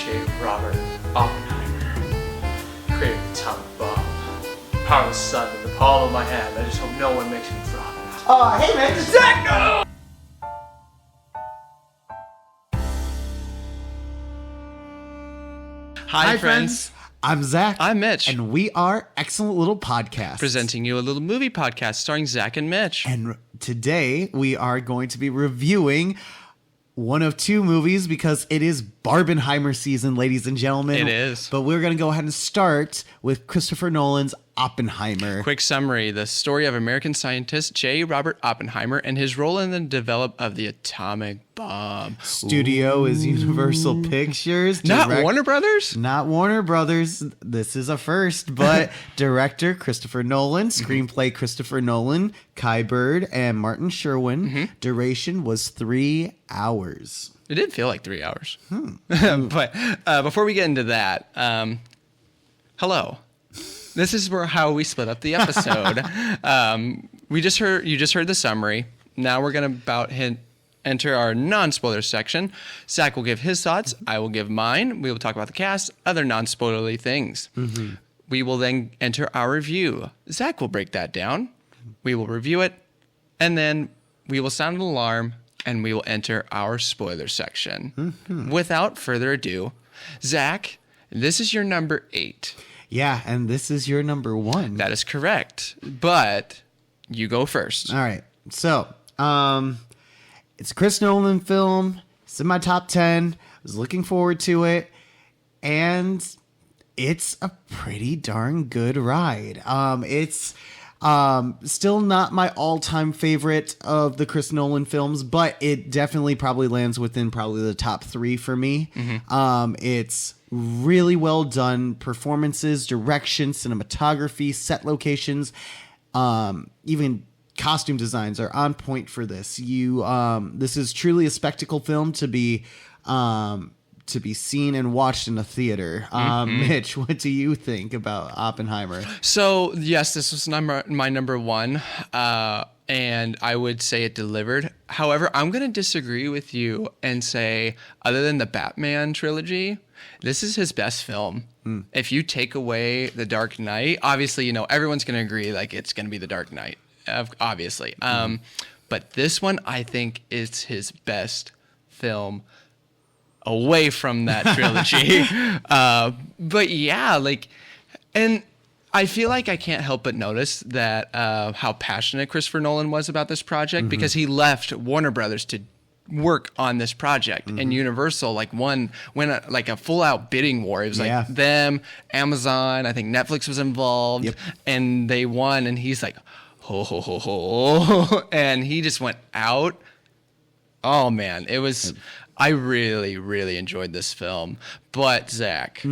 J. Robert Oppenheimer created the atomic bomb. Power of the sun in the palm of my hand. I just hope no one makes me drop it. Oh, hey man, Zach, no! Hi, friends. I'm Zach. I'm Mitch. And we are Excellent Little Podcast. Presenting you a little movie podcast starring Zach and Mitch. And today we are going to be reviewing one of two movies because it is Barbenheimer season, ladies and gentlemen. It is. But we're going to go ahead and start with Christopher Nolan's Oppenheimer. Quick summary: the story of American scientist J. Robert Oppenheimer and his role in the development of the atomic bomb. Studio is Universal Pictures. Not Warner Brothers? Not Warner Brothers. This is a first, but director Christopher Nolan, screenplay Christopher Nolan, Kai Bird, and Martin Sherwin. Duration was 3 hours. It did feel like 3 hours. But before we get into that, hello. This is how we split up the episode. You just heard the summary. Now we're gonna enter our non-spoiler section. Zach will give his thoughts. I will give mine. We will talk about the cast, other non-spoilerly things. We will then enter our review. Zach will break that down. We will review it, and then we will sound an alarm, and we will enter our spoiler section. Without further ado, Zach, this is your number 8. Yeah, and this is your number 1. That is correct, but you go first. All right. So, it's a Chris Nolan film. It's in my top 10. I was looking forward to it, and it's a pretty darn good ride. It's still not my all-time favorite of the Chris Nolan films, but it definitely probably lands within probably the top 3 for me. It's really well done performances, direction, cinematography, set locations, even costume designs are on point for this. This is truly a spectacle film to be seen and watched in a theater. Mitch, what do you think about Oppenheimer? So yes, this was my number 1, and I would say it delivered. However, I'm going to disagree with you and say, other than the Batman trilogy, this is his best film. If you take away The Dark Knight, obviously, everyone's going to agree, like, it's going to be The Dark Knight, obviously. But this one, I think, is his best film away from that trilogy. But yeah, and I feel like I can't help but notice that how passionate Christopher Nolan was about this project, because he left Warner Brothers to work on this project, and Universal went a full out bidding war. It was them, Amazon, I think Netflix was involved, and they won, and he's like, ho ho ho ho, and he just went out. Oh man, I really, really enjoyed this film. But Zach,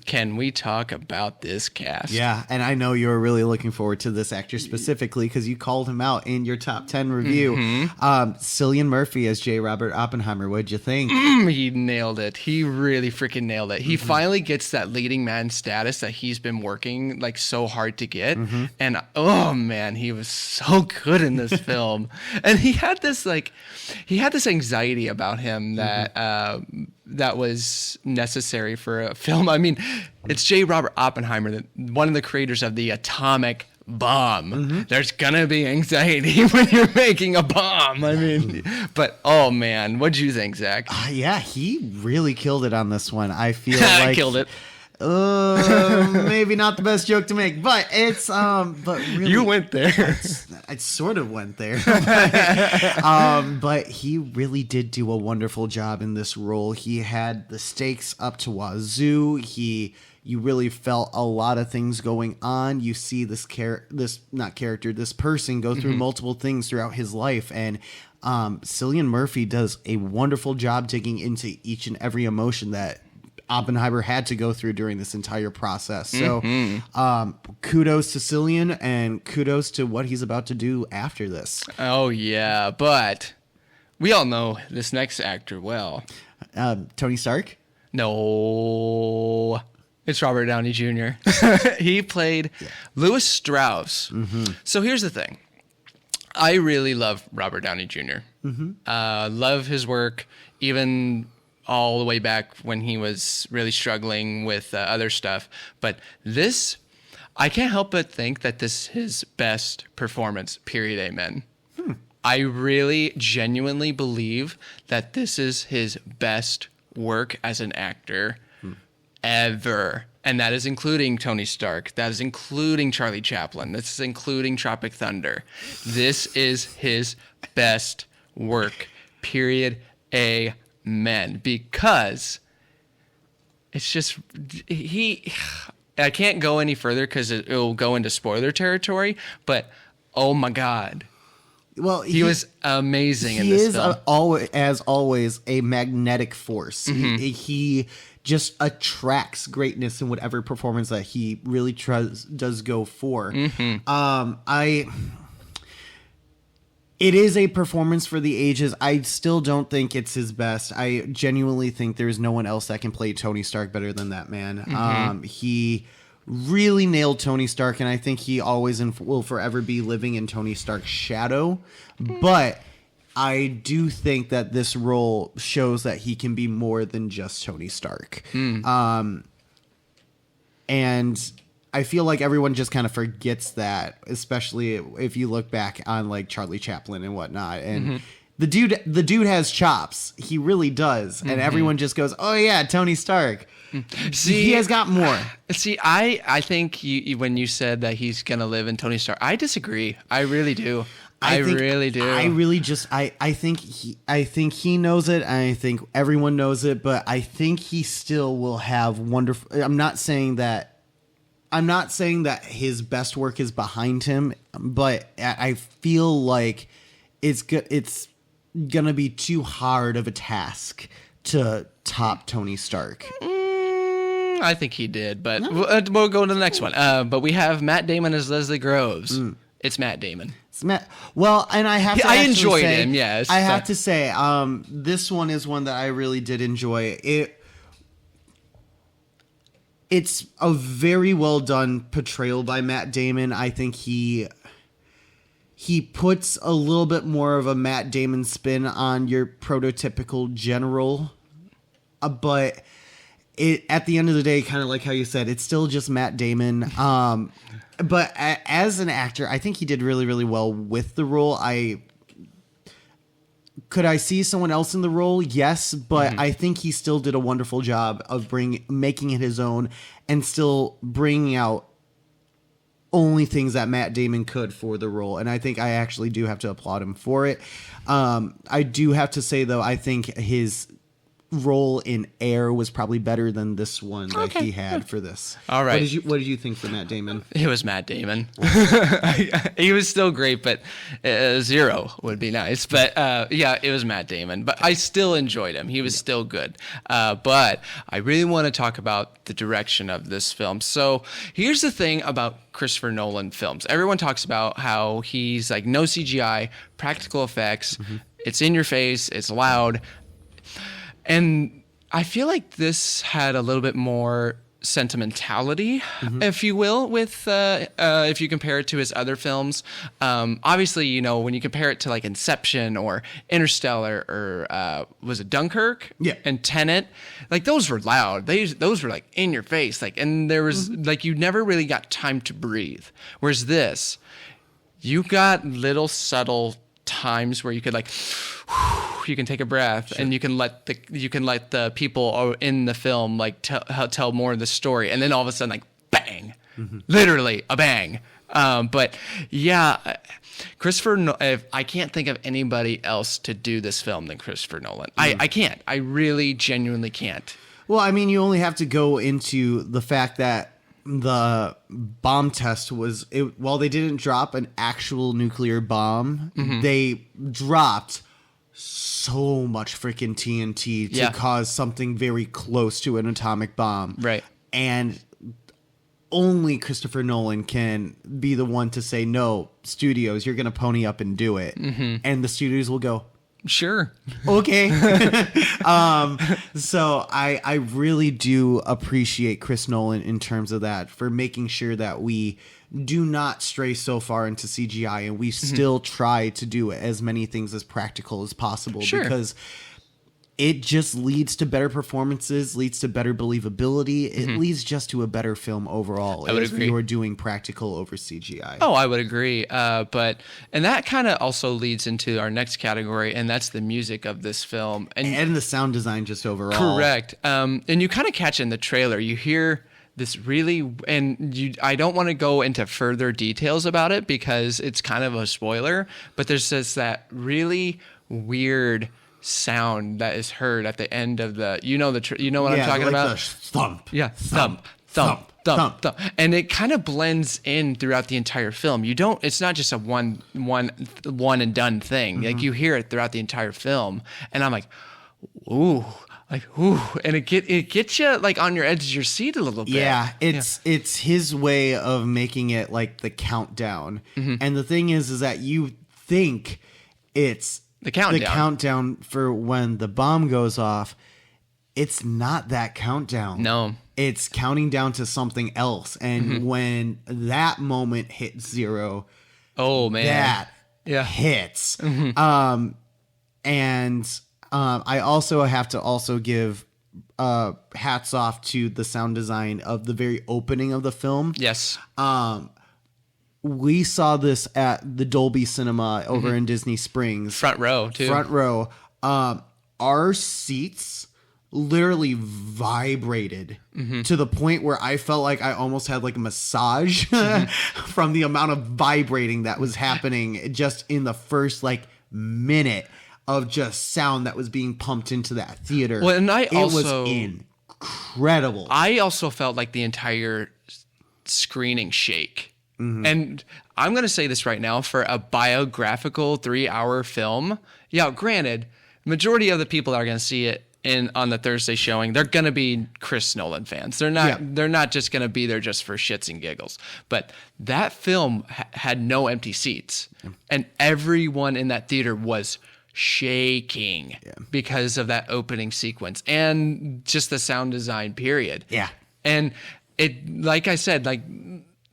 can we talk about this cast? Yeah, and I know you're really looking forward to this actor specifically because you called him out in your top 10 review. Cillian Murphy as J. Robert Oppenheimer. What'd you think? He nailed it. He really freaking nailed it. He finally gets that leading man status that he's been working so hard to get. And oh man, he was so good in this film. And he had this anxiety about him that was necessary for a film. I mean, it's J. Robert Oppenheimer, one of the creators of the atomic bomb. There's gonna be anxiety when you're making a bomb. I mean, but oh man, what'd you think, Zach? Yeah, he really killed it on this one. I feel I like killed it. Maybe not the best joke to make, but it's but really You went there. I sort of went there. But he really did do a wonderful job in this role. He had the stakes up to wazoo. You really felt a lot of things going on. You see this person go through multiple things throughout his life, and Cillian Murphy does a wonderful job digging into each and every emotion that Oppenheimer had to go through during this entire process. So kudos to Cillian, and kudos to what he's about to do after this. Oh yeah, but we all know this next actor well. Tony Stark? No, it's Robert Downey Jr. He played Louis Strauss. So here's the thing. I really love Robert Downey Jr. Love his work, even all the way back when he was really struggling with other stuff. But this, I can't help but think that this is his best performance, period, amen. I really genuinely believe that this is his best work as an actor ever. And that is including Tony Stark. That is including Charlie Chaplin. This is including Tropic Thunder. This is his best work, period, amen. Because it's just, I can't go any further because it'll go into spoiler territory, but oh my God. Well, he was amazing in this film. He is, as always, a magnetic force. He just attracts greatness in whatever performance that he really does go for. It is a performance for the ages. I still don't think it's his best. I genuinely think there's no one else that can play Tony Stark better than that man. He really nailed Tony Stark, and I think he always will forever be living in Tony Stark's shadow. But I do think that this role shows that he can be more than just Tony Stark. And I feel like everyone just kind of forgets that, especially if you look back on like Charlie Chaplin and whatnot. And the dude has chops. He really does. And everyone just goes, "Oh yeah, Tony Stark." See, he has got more. See, I think when you said that he's gonna live in Tony Stark, I disagree. I really do. I really do. I think he knows it. I think everyone knows it, but I think he still will have wonderful. I'm not saying that his best work is behind him, but I feel like it's gonna be too hard of a task to top Tony Stark. I think he did, but we'll go to the next one. But we have Matt Damon as Leslie Groves. It's Matt Damon. Well, and I have to I enjoyed him, yes. I have to say, this one is one that I really did enjoy. It's a very well done portrayal by Matt Damon. I think he puts a little bit more of a Matt Damon spin on your prototypical general, but at the end of the day, kind of like how you said, it's still just Matt Damon. But as an actor, I think he did really, really well with the role. Could I see someone else in the role? Yes, but I think he still did a wonderful job of making it his own and still bringing out only things that Matt Damon could for the role. And I think I actually do have to applaud him for it. I do have to say, though, I think his role in Air was probably better than this one that he had for this. All right. What did you think for Matt Damon? It was Matt Damon. He was still great, but 0 would be nice. But yeah, it was Matt Damon. But I still enjoyed him. He was still good. But I really want to talk about the direction of this film. So here's the thing about Christopher Nolan films. Everyone talks about how he's like no CGI, practical effects. It's in your face. It's loud. And I feel like this had a little bit more sentimentality, if you will, with if you compare it to his other films. Obviously, you know, when you compare it to like Inception or Interstellar or was it Dunkirk? Yeah. And Tenet, like those were loud. Those were like in your face, like, and there was like you never really got time to breathe. Whereas this, you got little subtle times where you could like you can take a breath and you can let the people in the film like tell more of the story, and then all of a sudden like bang, literally a bang. But yeah, I can't think of anybody else to do this film than Christopher Nolan. I can't. I really genuinely can't. Well, I mean, you only have to go into the fact that the bomb test was, while they didn't drop an actual nuclear bomb, they dropped so much freaking TNT to cause something very close to an atomic bomb. Right. And only Christopher Nolan can be the one to say, no, studios, you're going to pony up and do it. And the studios will go, sure. Okay. So I really do appreciate Chris Nolan in terms of that, for making sure that we do not stray so far into CGI and we still try to do as many things as practical as possible. Sure. Because it just leads to better performances, leads to better believability. It leads just to a better film overall. I would if agree. you are doing practical over CGI. Oh, I would agree. And that kind of also leads into our next category, and that's the music of this film. And the sound design just overall. Correct. And you kind of catch in the trailer, you hear this really, I don't want to go into further details about it because it's kind of a spoiler, but there's just that really weird sound that is heard at the end of the, what I'm talking like about? The thump. Yeah, thump. And it kind of blends in throughout the entire film. It's not just a one and done thing. Like you hear it throughout the entire film. And I'm like, ooh, and it gets you like on your edge of your seat a little bit. Yeah, it's his way of making it like the countdown. And the thing is that you think it's the countdown. The countdown for when the bomb goes off. It's not that countdown. No. It's counting down to something else. And when that moment hits 0, oh man, that hits. I also have to give hats off to the sound design of the very opening of the film. Yes. We saw this at the Dolby Cinema over in Disney Springs. Front row, too. Front row. Our seats literally vibrated to the point where I felt like I almost had like a massage from the amount of vibrating that was happening just in the first like minute of just sound that was being pumped into that theater. Well, and it was incredible. I also felt like the entire screening shake. And I'm going to say this right now, for a biographical 3-hour film, granted, majority of the people that are going to see it on the Thursday showing, they're going to be Chris Nolan fans. They're not just going to be there just for shits and giggles. But that film had no empty seats. And everyone in that theater was shaking because of that opening sequence and just the sound design period. Yeah. And it, like I said, like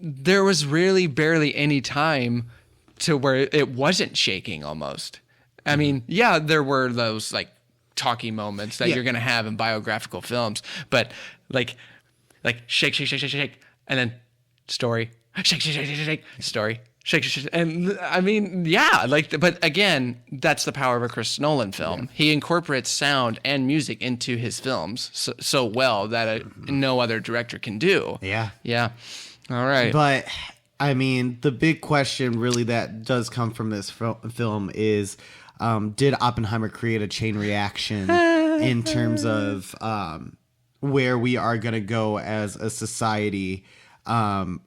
there was really barely any time to where it wasn't shaking almost. I mean, there were those like talky moments that you're going to have in biographical films, but like shake, and then story, shake, story, shake. And I mean, but again, that's the power of a Chris Nolan film. He incorporates sound and music into his films so well that no other director can do. Yeah. All right. But I mean, the big question really that does come from this film is, did Oppenheimer create a chain reaction in terms of where we are going to go as a society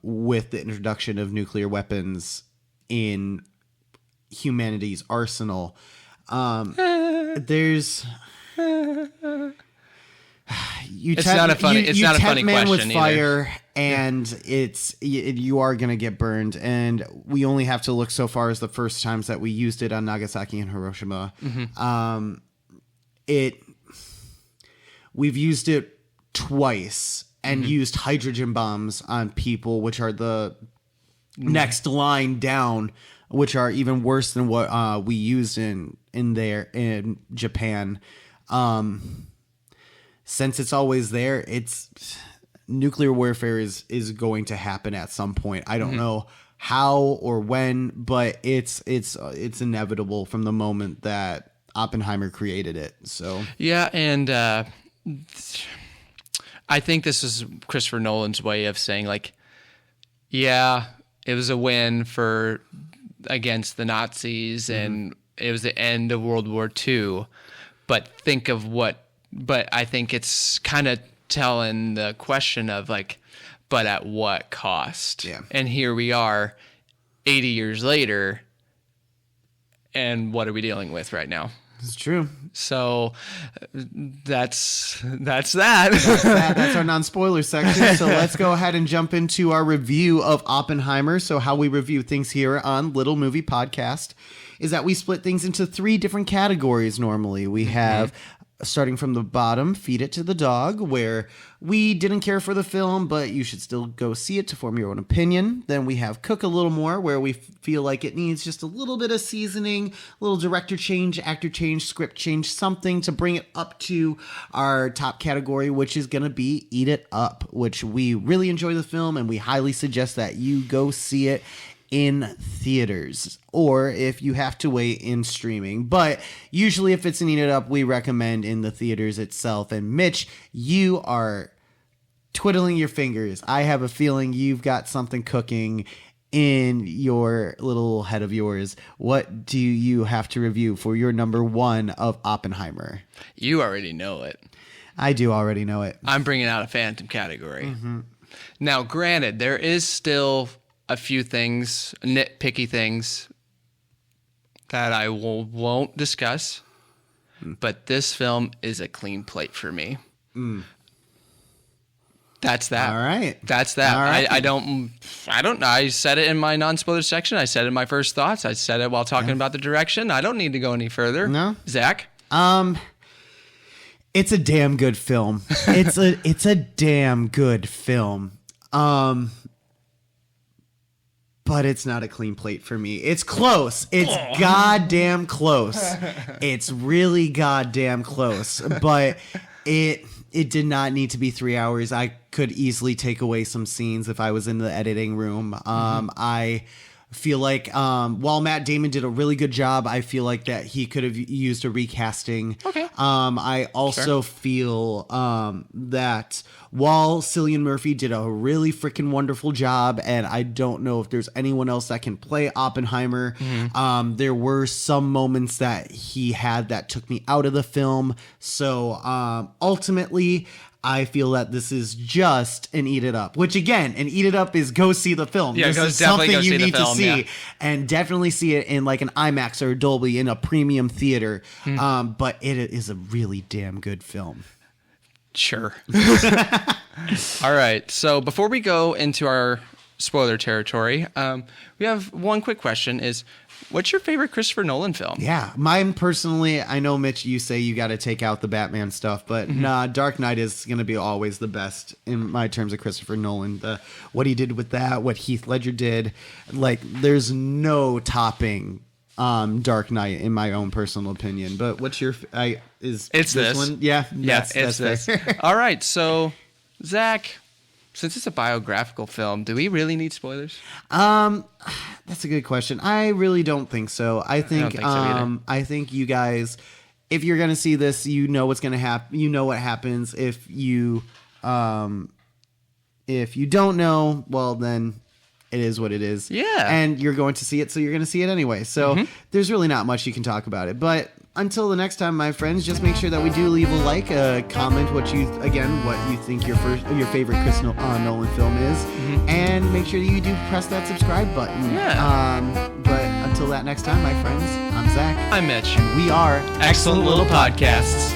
with the introduction of nuclear weapons in humanity's arsenal? It's not a funny man question with either. fire, and you are gonna get burned. And we only have to look so far as the first times that we used it on Nagasaki and Hiroshima. We've used it twice and used hydrogen bombs on people, which are the next line down, which are even worse than what we used in Japan. Since it's always there, nuclear warfare is going to happen at some point. I don't know how or when, but it's inevitable from the moment that Oppenheimer created it. So and I think this is Christopher Nolan's way of saying like, it was a win against the Nazis and it was the end of World War II, but I think it's kind of telling the question of like, but at what cost? Yeah. And here we are 80 years later, and what are we dealing with right now? it's true. So that's that. That's our non-spoiler section. So let's go ahead and jump into our review of Oppenheimer. So how we review things here on Little Movie Podcast is that we split things into 3 different categories normally. We have starting from the bottom, Feed It to the Dog, where we didn't care for the film, but you should still go see it to form your own opinion. Then we have Cook a Little More, where we feel like it needs just a little bit of seasoning, a little director change, actor change, script change, something to bring it up to our top category, which is going to be Eat It Up, which we really enjoy the film, and we highly suggest that you go see it in theaters, or if you have to wait, in streaming. But usually if it's an Eat It Up, we recommend in the theaters itself. And Mitch, you are twiddling your fingers. I have a feeling you've got something cooking in your little head of yours. What do you have to review for your number one of Oppenheimer? You already know it. I do already know it. I'm bringing out a Phantom category. Now, granted, there is still a few things, nitpicky things, that I won't discuss, but this film is a clean plate for me. That's that. All right. That's that. All right. I don't know. I said it in my non-spoiler section. I said it in my first thoughts. I said it while talking about the direction. I don't need to go any further. No? Zach? It's a damn good film. It's a damn good film. But it's not a clean plate for me. It's close. It's goddamn close. It's really goddamn close. But it did not need to be 3 hours. I could easily take away some scenes if I was in the editing room. I feel like while Matt Damon did a really good job, I feel like that he could have used a recasting. Okay. I also feel that while Cillian Murphy did a really freaking wonderful job, and I don't know if there's anyone else that can play Oppenheimer, there were some moments that he had that took me out of the film. So ultimately, I feel that this is just an Eat It Up, which again, an Eat It Up is go see the film. Yeah, this is definitely something go you see the need to film, see, yeah. and definitely see it in like an IMAX or a Dolby in a premium theater. But it is a really damn good film. Sure. All right. So before we go into our spoiler territory, we have one quick question is, what's your favorite Christopher Nolan film? Yeah, mine personally, I know, Mitch, you say you got to take out the Batman stuff, but nah, Dark Knight is going to be always the best in my terms of Christopher Nolan. What he did with that, what Heath Ledger did, like, there's no topping Dark Knight in my own personal opinion. But what's your it's this one? Yeah, it's this. All right, so Zach, since it's a biographical film, do we really need spoilers? That's a good question. I really don't think so. I think think so either. I think you guys, if you're gonna see this, you know what's gonna happen. You know what happens. If you don't know, well then it is what it is. Yeah. And you're going to see it, so you're gonna see it anyway. So there's really not much you can talk about it. But until the next time, my friends, just make sure that we do leave a like, comment what you think your favorite Chris Nolan film is, and make sure that you do press that subscribe button. Yeah. But until that next time, my friends, I'm Zach. I'm Mitch. We are Excellent Little Podcasts.